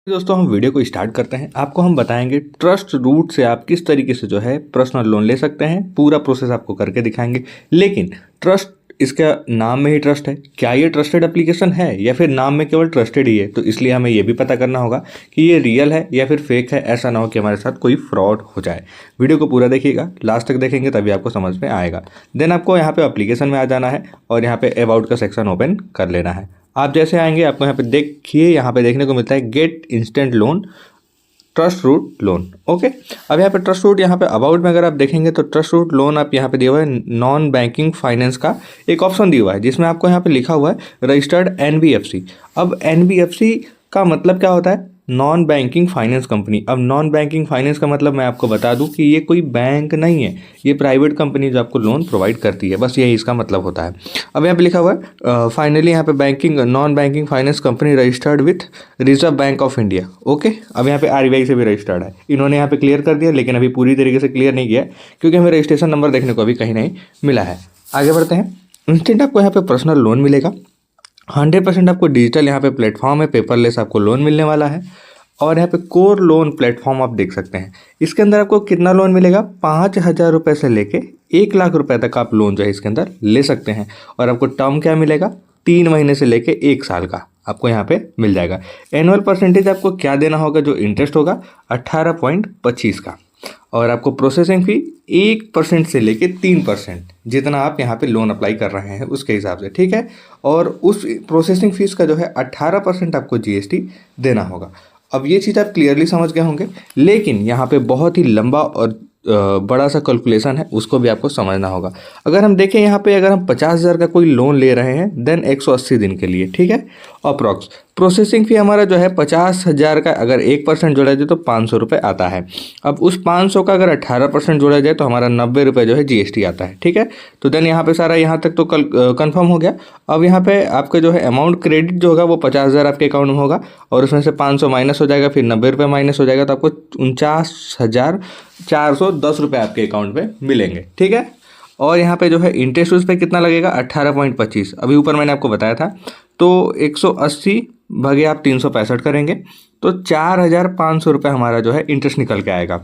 दोस्तों हम वीडियो को स्टार्ट करते हैं। आपको हम बताएंगे ट्रस्ट रूट से आप किस तरीके से जो है पर्सनल लोन ले सकते हैं। पूरा प्रोसेस आपको करके दिखाएंगे। लेकिन ट्रस्ट, इसका नाम में ही ट्रस्ट है, क्या ये ट्रस्टेड एप्लीकेशन है या फिर नाम में केवल ट्रस्टेड ही है? तो इसलिए हमें ये भी पता करना होगा कि ये रियल है या फिर फेक है। ऐसा ना हो कि हमारे साथ कोई फ्रॉड हो जाए। वीडियो को पूरा देखिएगा, लास्ट तक देखेंगे तभी आपको समझ में आएगा। देन आपको यहाँ पे एप्लीकेशन में आ जाना है और यहाँ पे अबाउट का सेक्शन ओपन कर लेना है। आप जैसे आएंगे आपको यहाँ पे देखिए, यहाँ पे देखने को मिलता है get instant loan trust root loan. Okay, अब यहाँ पे ट्रस्ट रूट, यहाँ पे अबाउट में अगर आप देखेंगे तो ट्रस्ट रूट लोन आप यहाँ पे दिया हुआ है नॉन बैंकिंग फाइनेंस का एक ऑप्शन दिया हुआ है, जिसमें आपको यहाँ पे लिखा हुआ है रजिस्टर्ड एनबीएफसी। अब एनबीएफसी का मतलब क्या होता है? Non banking finance company. अब नॉन बैंकिंग फाइनेंस का मतलब मैं आपको बता दूं कि ये कोई बैंक नहीं है, ये प्राइवेट कंपनी जो आपको लोन प्रोवाइड करती है, बस यही इसका मतलब होता है। अब यहाँ पे लिखा हुआ है फाइनली यहाँ पे banking non banking finance company registered with reserve bank of India. Okay, अब यहाँ पे आरबीआई से भी रजिस्टर्ड है। इन्होंने यहाँ पे क्लियर कर दिया, लेकिन अभी पूरी तरीके से क्लियर नहीं किया क्योंकि हमें रजिस्ट्रेशन नंबर देखने को अभी कहीं नहीं मिला है। आगे बढ़ते हैं। इंस्टेंट आपको यहाँ पे पर्सनल लोन मिलेगा। 100% आपको डिजिटल यहाँ पे प्लेटफॉर्म है, पेपरलेस आपको लोन मिलने वाला है। और यहाँ पे कोर लोन प्लेटफॉर्म आप देख सकते हैं। इसके अंदर आपको कितना लोन मिलेगा? 5,000 रुपये से लेके 1 लाख रुपए तक आप लोन जो है इसके अंदर ले सकते हैं। और आपको टर्म क्या मिलेगा? 3 महीने से लेके 1 साल का आपको यहाँ पे मिल जाएगा। एनुअल परसेंटेज आपको क्या देना होगा? जो इंटरेस्ट होगा 18.25 का। और आपको प्रोसेसिंग फी 1% से लेके 3%, जितना आप यहाँ पे लोन अप्लाई कर रहे हैं उसके हिसाब से, ठीक है। और उस प्रोसेसिंग फीस का जो है 18% आपको जीएसटी देना होगा। अब ये चीज़ आप क्लियरली समझ गए होंगे, लेकिन यहाँ पे बहुत ही लंबा और बड़ा सा कैलकुलेशन है, उसको भी आपको समझना होगा। अगर हम देखें यहाँ पे, अगर हम 50,000 का कोई लोन ले रहे हैं देन 180 दिन के लिए, ठीक है, अप्रॉक्स प्रोसेसिंग फी हमारा जो है 50,000 का अगर 1% जोड़ा जाए तो 500 रुपये आता है। अब उस 500 का अगर 18% जोड़ा जाए तो हमारा 90 रुपये जो है जीएसटी आता है, ठीक है। तो देन यहाँ पे सारा यहाँ तक तो कन्फर्म हो गया। अब यहाँ पे आपका जो है अमाउंट क्रेडिट जो होगा वो 50,000 आपके अकाउंट में होगा और उसमें से 500 माइनस हो जाएगा, फिर 90 रुपये माइनस हो जाएगा, तो आपको 49,410 रुपये आपके अकाउंट में मिलेंगे, ठीक है। और यहाँ पे जो है इंटरेस्ट उस पर कितना लगेगा? 18.25। अभी ऊपर मैंने आपको बताया था। तो 180 भागे आप 365 करेंगे तो 4,500 रुपये हमारा जो है इंटरेस्ट निकल के आएगा।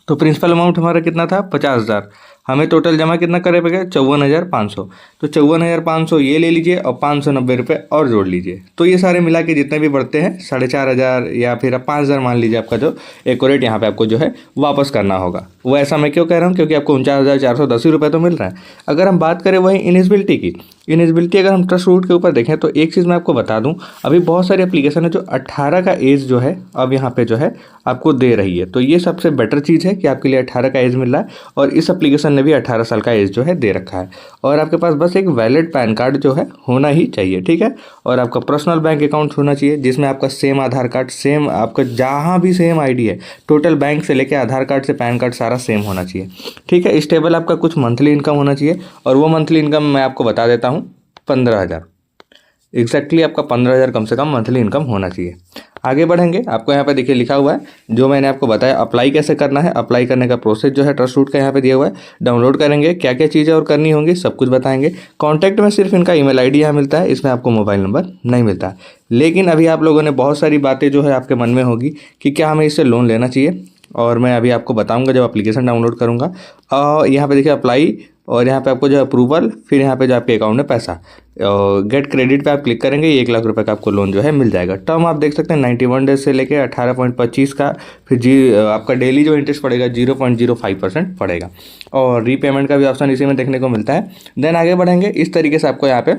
तो प्रिंसिपल अमाउंट हमारा कितना था? 50,000। हमें टोटल जमा कितना करे पड़ेगा? 54,500। तो 54,500 ये ले लीजिए और 590 रुपये और जोड़ लीजिए। तो ये सारे मिला के जितने भी बढ़ते हैं 4,500 या फिर आप 5,000 मान लीजिए, आपका जो एक्यूरेट यहाँ पे आपको जो है वापस करना होगा। वो ऐसा मैं क्यों कह रहा हूँ? क्योंकि आपको 49,410 रुपये तो मिल रहा है। अगर हम बात करें वही इनिजिबिलिटी की, इनिजिबिलिटी अगर हम ट्रस्ट रूट के ऊपर देखें तो एक चीज़ मैं आपको बता दूं, अभी बहुत सारी एप्लीकेशन है जो 18 का एज जो है अब यहाँ पे जो है आपको दे रही है। तो ये सबसे बेटर चीज़ है कि आपके लिए 18 का एज मिल रहा है और इस एप्लीकेशन ने भी 18 साल का एज जो है दे रखा है। और आपके पास बस एक वैलिड पैन कार्ड जो है होना ही चाहिए, ठीक है। और आपका पर्सनल बैंक अकाउंट होना चाहिए जिसमें आपका सेम आधार कार्ड, सेम आपका जहाँ भी सेम आईडी है, टोटल बैंक से लेकर आधार कार्ड से पैन कार्ड सारा सेम होना चाहिए, ठीक है। स्टेबल आपका कुछ मंथली इनकम होना चाहिए और वो मंथली इनकम मैं आपको बता देता हूँ, 15,000 एग्जैक्टली आपका 15,000 कम से कम मंथली इनकम होना चाहिए। आगे बढ़ेंगे, आपको यहाँ पे देखिए लिखा हुआ है जो मैंने आपको बताया अप्लाई कैसे करना है। अप्लाई करने का प्रोसेस जो है ट्रस्ट रूट का यहाँ पे दिया हुआ है, डाउनलोड करेंगे, क्या क्या चीज़ें और करनी होंगी सब कुछ बताएंगे। कॉन्टैक्ट में सिर्फ इनका ईमेल आईडी यहाँ मिलता है, इसमें आपको मोबाइल नंबर नहीं मिलता। लेकिन अभी आप लोगों ने बहुत सारी बातें जो है आपके मन में होगी कि क्या हमें इससे लोन लेना चाहिए, और मैं अभी आपको बताऊँगा जब एप्लीकेशन डाउनलोड करूँगा। यहाँ पे देखिए अप्लाई, और यहाँ पे आपको जो अप्रूवल, फिर यहाँ पे जो आपके अकाउंट में पैसा, गेट क्रेडिट पे आप क्लिक करेंगे, 1 लाख रुपए का आपको लोन जो है मिल जाएगा। टर्म आप देख सकते हैं 91 डेज से लेके 18.25 का, फिर आपका डेली जो इंटरेस्ट पड़ेगा 0.05% पड़ेगा। और रीपेमेंट का भी ऑप्शन इसी में देखने को मिलता है। देन आगे बढ़ेंगे, इस तरीके से आपको यहाँ पे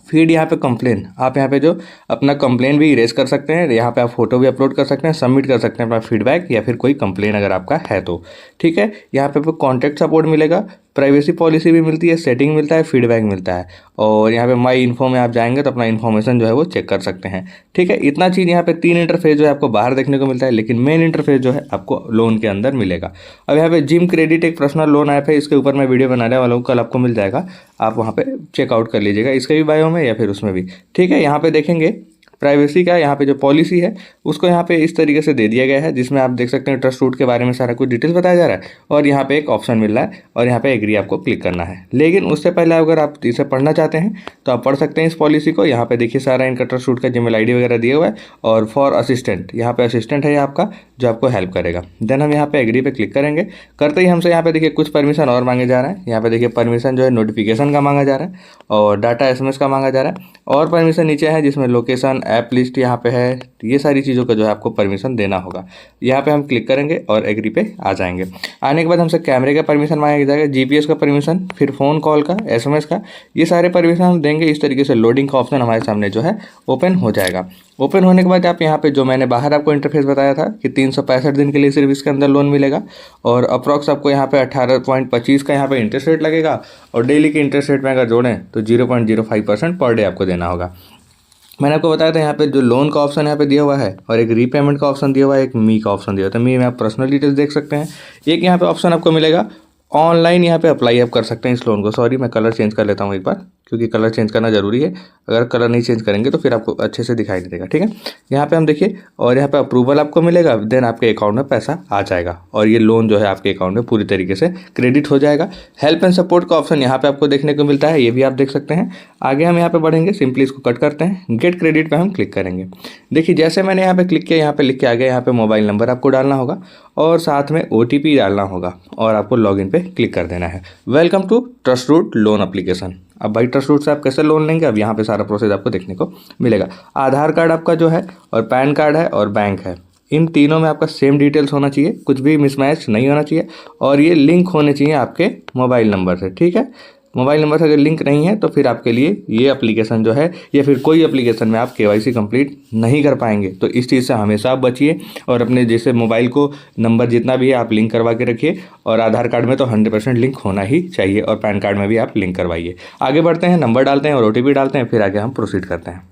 फीड, यहाँ पे कंप्लेन, आप यहाँ पे जो अपना कंप्लेन भी इरेज कर सकते हैं, यहाँ पे आप फोटो भी अपलोड कर सकते हैं, सबमिट कर सकते हैं अपना फीडबैक या फिर कोई कंप्लेन अगर आपका है तो, ठीक है। यहाँ पे आपको कॉन्टैक्ट सपोर्ट मिलेगा, प्राइवेसी पॉलिसी भी मिलती है, सेटिंग मिलता है, फीडबैक मिलता है। और यहाँ पे माई इन्फो में आप जाएंगे तो अपना इन्फॉर्मेशन जो है वो चेक कर सकते हैं, ठीक है। इतना चीज़ यहाँ पे 3 इंटरफेस जो है आपको बाहर देखने को मिलता है, लेकिन मेन इंटरफेस जो है आपको लोन के अंदर मिलेगा। अब यहाँ पे जिम क्रेडिट एक पर्सनल लोन ऐप है, इसके ऊपर मैं वीडियो बनाने वाला हूँ, कल आपको मिल जाएगा, आप वहाँ पे चेकआउट कर लीजिएगा, इसके भी बायो में या फिर उसमें भी, ठीक है। यहाँ पे देखेंगे प्राइवेसी का यहाँ पे जो पॉलिसी है उसको यहाँ पे इस तरीके से दे दिया गया है, जिसमें आप देख सकते हैं ट्रस्ट रूट के बारे में सारा कुछ डिटेल्स बताया जा रहा है और यहाँ पे एक ऑप्शन मिल रहा है और यहाँ पे एग्री आपको क्लिक करना है। लेकिन उससे पहले अगर आप इसे पढ़ना चाहते हैं तो आप पढ़ सकते हैं इस पॉलिसी को। यहाँ पे देखिए सारा इनका ट्रस्ट रूट का जीमेल आईडी वगैरह दिया हुआ है और फॉर असिस्टेंट, यहाँ पे असिस्टेंट है आपका जो आपको हेल्प करेगा। देन हम यहाँ पे एग्री पे क्लिक करेंगे। करते ही हमसे यहाँ पे देखिए कुछ परमिशन और मांगे जा रहे हैं। यहाँ पे देखिए परमिशन जो है नोटिफिकेशन का मांगा जा रहा है और डाटा एसएमएस का मांगा जा रहा है और परमिशन नीचे है जिसमें लोकेशन, ऐप लिस्ट यहाँ पे है। ये सारी चीज़ों का जो है आपको परमिशन देना होगा। यहाँ पे हम क्लिक करेंगे और एग्री पे आ जाएंगे। आने के बाद हमसे कैमरे का परमिशन मांगा जाएगा, जीपीएस का परमिशन, फिर फ़ोन कॉल का, एसएमएस का, ये सारे परमिशन हम देंगे। इस तरीके से लोडिंग का ऑप्शन हमारे सामने जो है ओपन हो जाएगा। ओपन होने के बाद आप यहाँ पे जो मैंने बाहर आपको इंटरफेस बताया था कि 365 दिन के लिए सिर्फ इसके अंदर लोन मिलेगा और अप्रॉक्स आपको यहाँ पे 18.25 का यहाँ पे इंटरेस्ट रेट लगेगा और डेली के इंटरेस्ट रेट में अगर जोड़ें तो 0.05% पर डे आपको देना होगा। मैंने आपको बताया था यहाँ पे जो लोन का ऑप्शन यहाँ पे दिया हुआ है और एक रीपेमेंट का ऑप्शन दिया हुआ है, एक मी का ऑप्शन दिया हुआ है। तो मी में आप पर्सनल डिटेल्स देख सकते हैं। एक यहाँ पे ऑप्शन आपको मिलेगा ऑनलाइन, यहाँ पे अप्लाई आप कर सकते हैं इस लोन को। सॉरी मैं कलर चेंज कर लेता हूँ एक बार, क्योंकि कलर चेंज करना जरूरी है। अगर कलर नहीं चेंज करेंगे तो फिर आपको अच्छे से दिखाई नहीं देगा, ठीक है। यहाँ पे हम देखिए और यहाँ पे अप्रूवल आपको मिलेगा, देन आपके अकाउंट में पैसा आ जाएगा और ये लोन जो है आपके अकाउंट में पूरी तरीके से क्रेडिट हो जाएगा। हेल्प एंड सपोर्ट का ऑप्शन यहाँ पे आपको देखने को मिलता है, ये भी आप देख सकते हैं। आगे हम यहाँ पे बढ़ेंगे, सिंपली इसको कट करते हैं, गेट क्रेडिट पे हम क्लिक करेंगे। देखिए जैसे मैंने यहाँ पे क्लिक किया, यहाँ पे लिख के आ गया, यहाँ पे मोबाइल नंबर आपको डालना होगा और साथ में OTP डालना होगा और आपको लॉगिन पे क्लिक कर देना है। Welcome to trust root loan application. अब भाई ट्रस्ट रूट से आप कैसे लोन लेंगे, अब यहाँ पे सारा प्रोसेस आपको देखने को मिलेगा। आधार कार्ड आपका जो है और पैन कार्ड है और बैंक है, इन तीनों में आपका सेम डिटेल्स होना चाहिए, कुछ भी मिसमैच नहीं होना चाहिए और ये लिंक होने चाहिए आपके मोबाइल नंबर से, ठीक है। मोबाइल नंबर से अगर लिंक नहीं है तो फिर आपके लिए ये एप्लीकेशन जो है या फिर कोई एप्लीकेशन में आप KYC कंप्लीट नहीं कर पाएंगे। तो इस चीज़ से हमेशा आप बचिए और अपने जैसे मोबाइल को नंबर जितना भी है आप लिंक करवा के रखिए और आधार कार्ड में तो 100% लिंक होना ही चाहिए और पैन कार्ड में भी आप लिंक करवाइए। आगे बढ़ते हैं, नंबर डालते हैं और OTP डालते हैं, फिर आगे हम प्रोसीड करते हैं।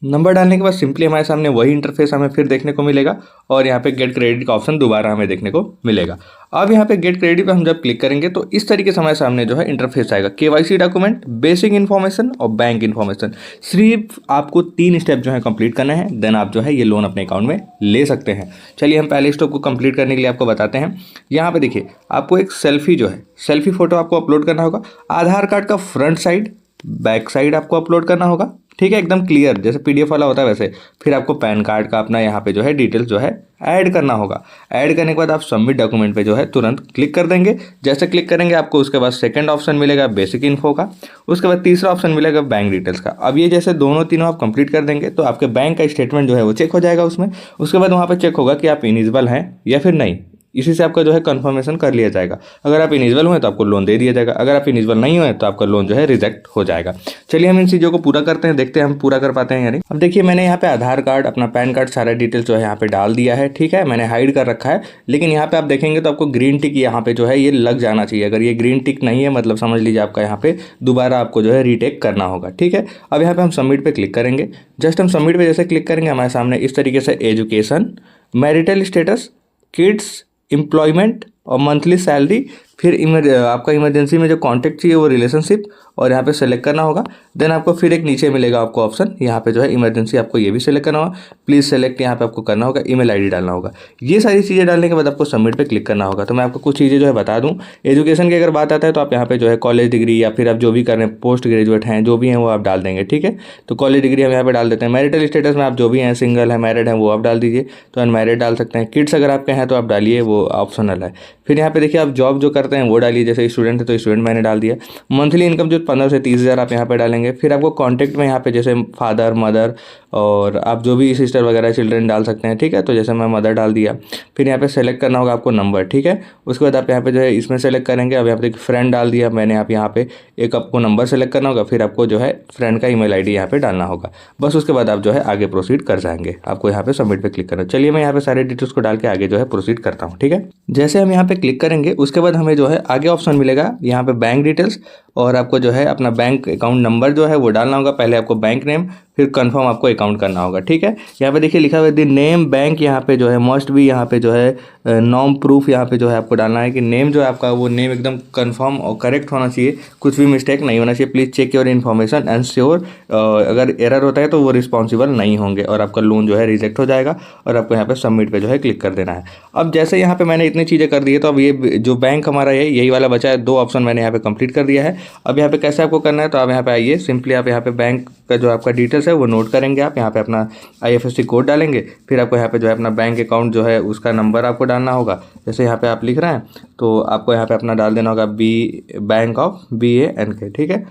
नंबर डालने के बाद सिंपली हमारे सामने वही इंटरफेस हमें फिर देखने को मिलेगा और यहाँ पे गेट क्रेडिट का ऑप्शन दोबारा हमें देखने को मिलेगा। अब यहाँ पे गेट क्रेडिट पे हम जब क्लिक करेंगे तो इस तरीके से हमारे सामने जो है इंटरफेस आएगा। KYC डॉक्यूमेंट, बेसिक इन्फॉर्मेशन और बैंक इन्फॉर्मेशन। सिर्फ आपको 3 स्टेप जो है कंप्लीट करना है, देन आप जो है ये लोन अपने अकाउंट में ले सकते हैं। चलिए हम पहले स्टेप को कंप्लीट करने के लिए आपको बताते हैं। यहाँ पे देखिए आपको एक सेल्फी जो है, सेल्फी फोटो आपको अपलोड करना होगा। आधार कार्ड का फ्रंट साइड, बैक साइड आपको अपलोड करना होगा, ठीक है, एकदम क्लियर जैसे PDF वाला होता है वैसे। फिर आपको पैन कार्ड का अपना यहाँ पे जो है डिटेल्स जो है ऐड करना होगा। ऐड करने के बाद आप सबमिट डॉक्यूमेंट पे जो है तुरंत क्लिक कर देंगे। जैसे क्लिक करेंगे आपको उसके बाद सेकंड ऑप्शन मिलेगा बेसिक इन्फो का, उसके बाद तीसरा ऑप्शन मिलेगा बैंक डिटेल्स का। अब ये जैसे दोनों तीनों आप कंप्लीट कर देंगे तो आपके बैंक का स्टेटमेंट जो है वो चेक हो जाएगा उसमें। उसके बाद वहाँ पर चेक होगा कि आप इलिजिबल हैं या फिर नहीं, इसी से आपका जो है कंफर्मेशन कर लिया जाएगा। अगर आप इलिजिबल हुए तो आपको लोन दे दिया जाएगा, अगर आप इलिजिबल नहीं हुए तो आपका लोन जो है रिजेक्ट हो जाएगा। चलिए हम इन चीज़ों को पूरा करते हैं, देखते हैं हम पूरा कर पाते हैं या नहीं। अब देखिए मैंने यहाँ पे आधार कार्ड, अपना पैन कार्ड, सारा डिटेल्स जो है यहाँ पे डाल दिया है, ठीक है, मैंने हाइड कर रखा है। लेकिन यहाँ पे आप देखेंगे तो आपको ग्रीन टिक यहाँ पे जो है ये लग जाना चाहिए। अगर ये ग्रीन टिक नहीं है मतलब समझ लीजिए आपका यहाँ पे दोबारा आपको जो है रीटेक करना होगा, ठीक है। अब यहाँ पे हम सबमिट पे क्लिक करेंगे। जस्ट हम सबमिट पे जैसे क्लिक करेंगे हमारे सामने इस तरीके से education, marital status, kids, employment और मंथली सैलरी, फिर आपका इमरजेंसी में जो कॉन्टैक्ट चाहिए वो रिलेशनशिप और यहाँ पे सेलेक्ट करना होगा। देन आपको फिर एक नीचे मिलेगा आपको ऑप्शन, यहाँ पे जो है इमरजेंसी आपको ये भी सेलेक्ट करना होगा। प्लीज़ सेलेक्ट यहाँ पे आपको करना होगा, ईमेल आईडी डालना होगा। ये सारी चीज़ें डालने के बाद आपको सबमिट पे क्लिक करना होगा। तो मैं आपको कुछ चीज़ें जो है बता दूँ। एजुकेशन की अगर बात आता है तो आप यहाँ पे जो है कॉलेज डिग्री या फिर आप जो भी कर रहे हैं, पोस्ट ग्रेजुएट हैं जो भी हैं वो आप डाल देंगे, ठीक है। तो कॉलेज डिग्री हम यहाँ पे डाल देते हैं। मैरिटल स्टेटस में आप जो भी हैं, सिंगल है, मैरिड हैं, वो आप डाल दीजिए। तो अनमैरिड डाल सकते हैं। किड्स अगर आपके हैं तो आप डालिए, वो ऑप्शनल है। फिर यहाँ पे देखिए आप जॉब जो करते हैं वो डालिए, जैसे स्टूडेंट है तो स्टूडेंट मैंने डाल दिया। मंथली इनकम जो 15 से 30 हज़ार आप यहाँ पे डालेंगे। फिर आपको कॉन्टैक्ट में यहाँ पे जैसे फादर, मदर और आप जो भी सिस्टर वगैरह चिल्ड्रन डाल सकते हैं, ठीक है। तो जैसे मैं मदर डाल दिया। फिर यहाँ पे सेलेक्ट करना होगा आपको नंबर, ठीक है। उसके बाद आप यहाँ पे जो है इसमें सेलेक्ट करेंगे। अब यहाँ पे फ्रेंड डाल दिया मैंने, आप यहाँ पे एक आपको नंबर सेलेक्ट करना होगा। फिर आपको जो है फ्रेंड का ईमेल आईडी यहाँ पे डालना होगा। बस उसके बाद आप जो है आगे प्रोसीड कर जाएंगे। आपको यहाँ पे सबमिट पे क्लिक करना। चलिए मैं यहाँ पे सारे डिटेल्स को डाल के आगे जो है प्रोसीड करता हूँ, ठीक है। जैसे हम यहाँ पे क्लिक करेंगे उसके बाद हमें जो है आगे ऑप्शन मिलेगा यहाँ पे बैंक डिटेल्स और आपको जो है अपना बैंक अकाउंट नंबर जो है वो डालना होगा। पहले आपको बैंक नेम, फिर कंफर्म आपको अकाउंट करना होगा। ठीक है, यहाँ पे देखिए लिखा हुआ है द नेम बैंक, यहाँ पे जो है मस्ट भी, यहाँ पे जो है नॉम प्रूफ, यहाँ पे जो है आपको डालना है कि नेम जो है आपका वो नेम एकदम कंफर्म और करेक्ट होना चाहिए, कुछ भी मिस्टेक नहीं होना चाहिए। Please check your information and sure, अगर एरर होता है तो वो रिस्पॉन्सिबल नहीं होंगे और आपका लोन जो है रिजेक्ट हो जाएगा और आपको यहाँ पे सबमिट पे जो है क्लिक कर देना है। अब जैसे यहाँ पे मैंने इतनी चीज़ें कर दी है तो अब ये जो बैंक हमारा है यही वाला बचा है, 2 ऑप्शन मैंने यहाँ पे कंप्लीट कर दिया है। अब यहाँ पे कैसे आपको करना है, तो आप यहाँ पे आइए, सिंपली आप यहाँ पे बैंक का जो आपका डिटेल्स है वो नोट करेंगे, आप यहाँ पे अपना IFSC कोड डालेंगे, फिर आपको यहाँ पे जो है अपना बैंक अकाउंट जो है उसका नंबर आपको डालना होगा। जैसे यहाँ पे आप लिख रहे हैं तो आपको यहाँ पे अपना डाल देना होगा बैंक ऑफ BANK, ठीक है,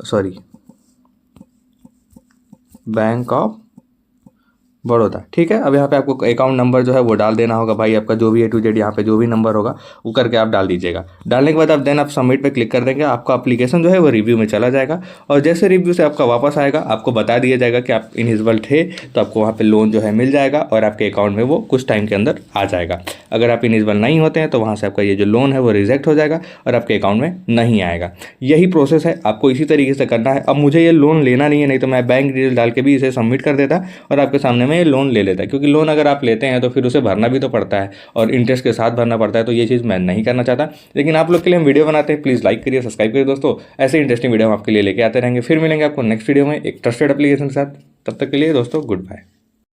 सॉरी बैंक ऑफ बड़ौदा। ठीक है, अब यहाँ पे आपको अकाउंट नंबर जो है वो डाल देना होगा भाई, आपका जो भी A to Z यहाँ पे जो भी नंबर होगा वो करके आप डाल दीजिएगा। डालने के बाद आप देन आप सबमिट पे क्लिक कर देंगे, आपका एप्लीकेशन जो है वो रिव्यू में चला जाएगा और जैसे रिव्यू से आपका वापस आएगा आपको बता दिया जाएगा कि आप इनिजिबल थे, तो आपको वहाँ पर लोन जो है मिल जाएगा और आपके अकाउंट में वो कुछ टाइम के अंदर आ जाएगा। अगर आप इनिजिबल नहीं होते हैं तो वहाँ से आपका ये जो लोन है वो रिजेक्ट हो जाएगा और आपके अकाउंट में नहीं आएगा। यही प्रोसेस है, आपको इसी तरीके से करना है। अब मुझे ये लोन लेना नहीं है, नहीं तो मैं बैंक डिटेल डाल के भी इसे सबमिट कर देता और आपके सामने में ये लोन ले लेता, क्योंकि लोन अगर आप लेते हैं तो फिर उसे भरना भी तो पड़ता है और इंटरेस्ट के साथ भरना पड़ता है, तो ये चीज़ मैं नहीं करना चाहता। लेकिन आप लोग के लिए हम वीडियो बनाते हैं, प्लीज़ लाइक करिए, सब्सक्राइब करिए दोस्तों, ऐसे इंटरेस्टिंग वीडियो हम आपके लिए लेके आते रहेंगे। फिर मिलेंगे आपको नेक्स्ट वीडियो में एक ट्रस्टेड एप्लीकेशन के साथ, तब तक के लिए दोस्तों गुड बाय।